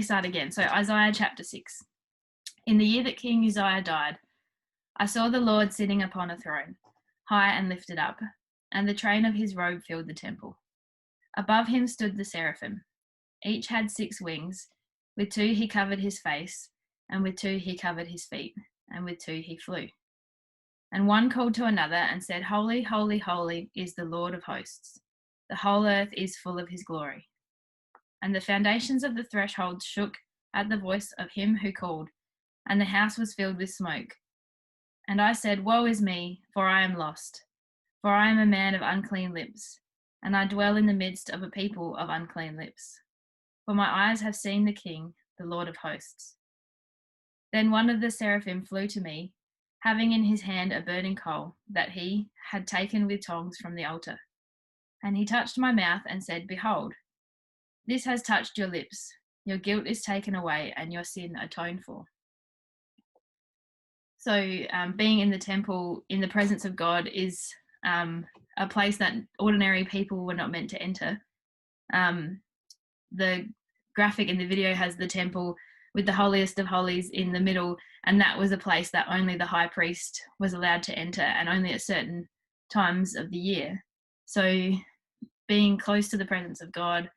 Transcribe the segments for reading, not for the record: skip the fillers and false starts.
me start again. So Isaiah chapter 6. In the year that King Uzziah died, I saw the Lord sitting upon a throne, high and lifted up, and the train of his robe filled the temple. Above him stood the seraphim. Each had 6 wings. With 2 he covered his face, and with 2 he covered his feet, and with 2 he flew. And one called to another and said, Holy, holy, holy is the Lord of hosts. The whole earth is full of his glory. And the foundations of the threshold shook at the voice of him who called, and the house was filled with smoke. And I said, Woe is me, for I am lost, for I am a man of unclean lips, and I dwell in the midst of a people of unclean lips. For my eyes have seen the King, the Lord of hosts. Then one of the seraphim flew to me, having in his hand a burning coal that he had taken with tongs from the altar. And he touched my mouth and said, Behold, this has touched your lips. Your guilt is taken away and your sin atoned for. So being in the temple, in the presence of God, is a place that ordinary people were not meant to enter. The graphic in the video has the temple with the holiest of holies in the middle, and that was a place that only the high priest was allowed to enter, and only at certain times of the year. So being close to the presence of God,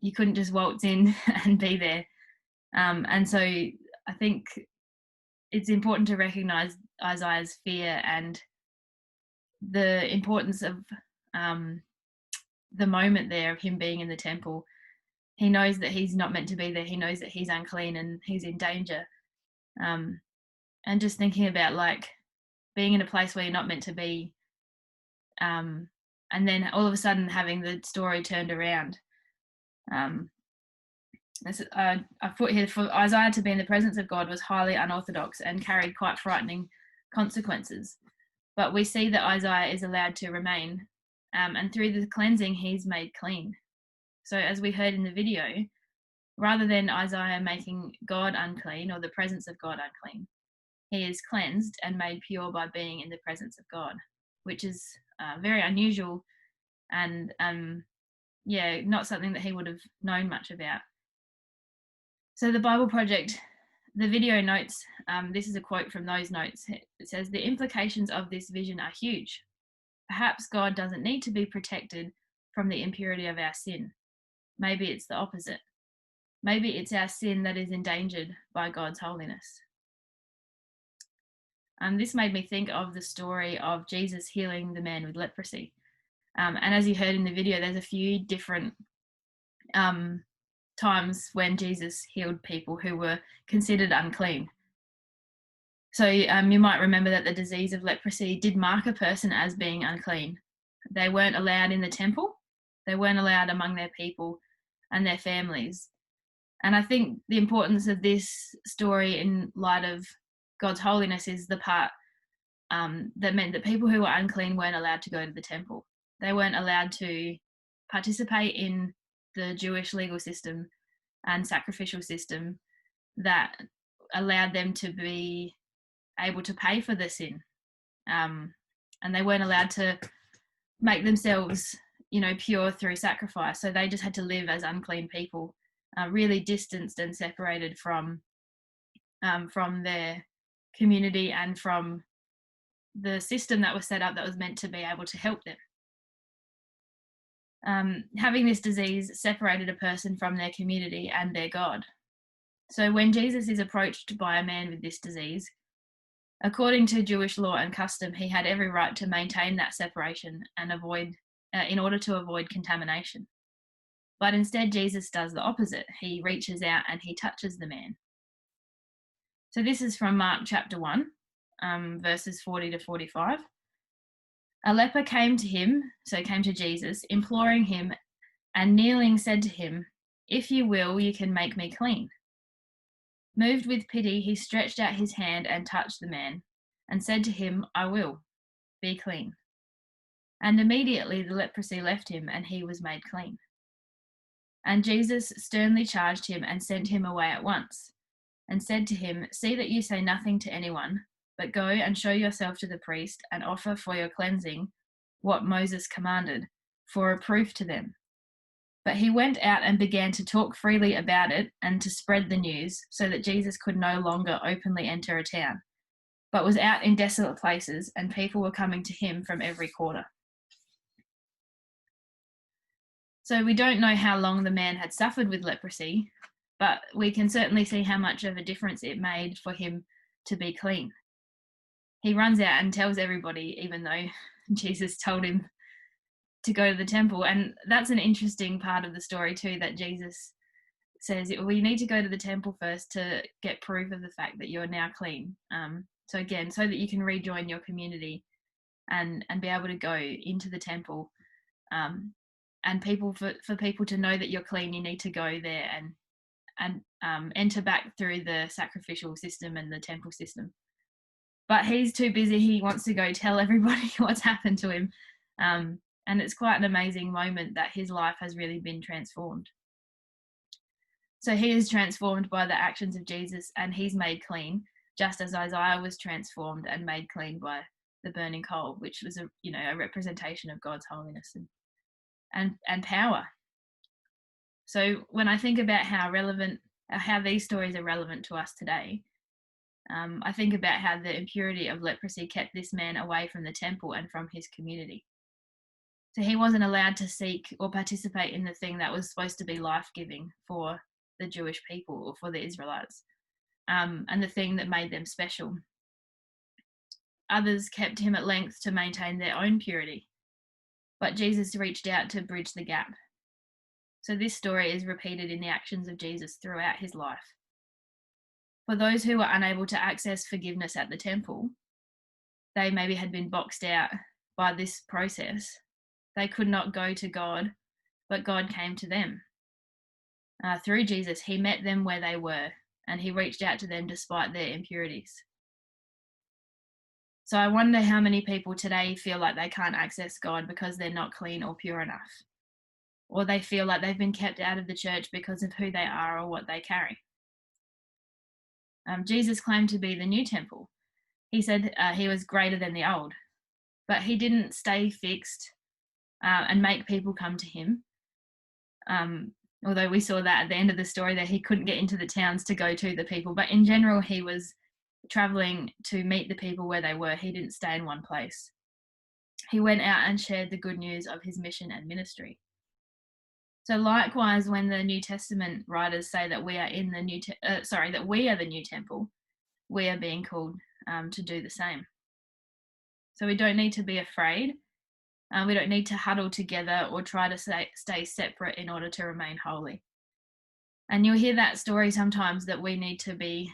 you couldn't just waltz in and be there. And so I think it's important to recognize Isaiah's fear and the importance of the moment there of him being in the temple. He knows that he's not meant to be there. He knows that he's unclean and he's in danger. And just thinking about like being in a place where you're not meant to be, and then all of a sudden having the story turned around. I put here, for Isaiah to be in the presence of God was highly unorthodox and carried quite frightening consequences. But we see that Isaiah is allowed to remain, and through the cleansing, he's made clean. So as we heard in the video, rather than Isaiah making God unclean or the presence of God unclean, he is cleansed and made pure by being in the presence of God, which is very unusual and not something that he would have known much about. So the Bible Project, the video notes, this is a quote from those notes. It says, the implications of this vision are huge. Perhaps God doesn't need to be protected from the impurity of our sin. Maybe it's the opposite. Maybe it's our sin that is endangered by God's holiness. This made me think of the story of Jesus healing the man with leprosy. And as you heard in the video, there's a few different times when Jesus healed people who were considered unclean. So you might remember that the disease of leprosy did mark a person as being unclean. They weren't allowed in the temple. They weren't allowed among their people and their families. And I think the importance of this story in light of God's holiness is the part that meant that people who were unclean weren't allowed to go to the temple. They weren't allowed to participate in the Jewish legal system and sacrificial system that allowed them to be able to pay for their sin. And they weren't allowed to make themselves, pure through sacrifice. So they just had to live as unclean people, really distanced and separated from their community and from the system that was set up that was meant to be able to help them. Having this disease separated a person from their community and their God. So when Jesus is approached by a man with this disease, according to Jewish law and custom, he had every right to maintain that separation and in order to avoid contamination. But instead, Jesus does the opposite. He reaches out and he touches the man. So this is from Mark chapter 1, verses 40 to 45. A leper came to Jesus, imploring him, and kneeling said to him, If you will, you can make me clean. Moved with pity, he stretched out his hand and touched the man, and said to him, I will, be clean. And immediately the leprosy left him, and he was made clean. And Jesus sternly charged him and sent him away at once, and said to him, See that you say nothing to anyone, but go and show yourself to the priest and offer for your cleansing what Moses commanded, for a proof to them. But he went out and began to talk freely about it and to spread the news, so that Jesus could no longer openly enter a town, but was out in desolate places, and people were coming to him from every quarter. So we don't know how long the man had suffered with leprosy, but we can certainly see how much of a difference it made for him to be clean. He runs out and tells everybody, even though Jesus told him to go to the temple. And that's an interesting part of the story too, that Jesus says, well, you need to go to the temple first to get proof of the fact that you're now clean. So again, so that you can rejoin your community and be able to go into the temple. And for people to know that you're clean, you need to go there and enter back through the sacrificial system and the temple system. But he's too busy. He wants to go tell everybody what's happened to him. And it's quite an amazing moment that his life has really been transformed. So he is transformed by the actions of Jesus, and he's made clean, just as Isaiah was transformed and made clean by the burning coal, which was a representation of God's holiness and power. So when I think about how these stories are relevant to us today, I think about how the impurity of leprosy kept this man away from the temple and from his community. So he wasn't allowed to seek or participate in the thing that was supposed to be life-giving for the Jewish people or for the Israelites, and the thing that made them special. Others kept him at length to maintain their own purity, but Jesus reached out to bridge the gap. So this story is repeated in the actions of Jesus throughout his life. For those who were unable to access forgiveness at the temple, they maybe had been boxed out by this process. They could not go to God, but God came to them. Through Jesus, he met them where they were, and he reached out to them despite their impurities. So I wonder how many people today feel like they can't access God because they're not clean or pure enough, or they feel like they've been kept out of the church because of who they are or what they carry. Jesus claimed to be the new temple. He said he was greater than the old, but he didn't stay fixed and make people come to him. Although we saw that at the end of the story that he couldn't get into the towns to go to the people. But in general, he was traveling to meet the people where they were. He didn't stay in one place. He went out and shared the good news of his mission and ministry. So likewise, when the New Testament writers say that we are that we are the new temple, we are being called to do the same. So we don't need to be afraid. We don't need to huddle together or try to stay separate in order to remain holy. And you'll hear that story sometimes that we need to be,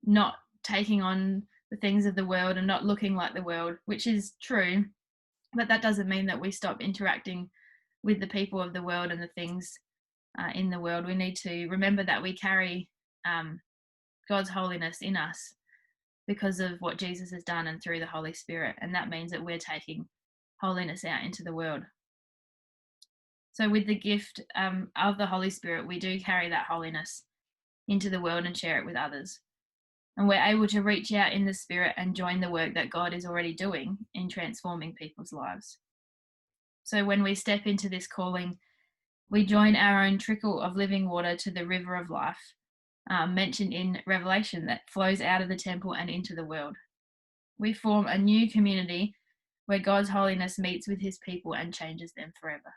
not taking on the things of the world and not looking like the world, which is true. But that doesn't mean that we stop interacting with the people of the world and the things in the world. We need to remember that we carry God's holiness in us because of what Jesus has done and through the Holy Spirit. And that means that we're taking holiness out into the world. So with the gift of the Holy Spirit, we do carry that holiness into the world and share it with others. And we're able to reach out in the Spirit and join the work that God is already doing in transforming people's lives. So when we step into this calling, we join our own trickle of living water to the river of life, mentioned in Revelation, that flows out of the temple and into the world. We form a new community where God's holiness meets with his people and changes them forever.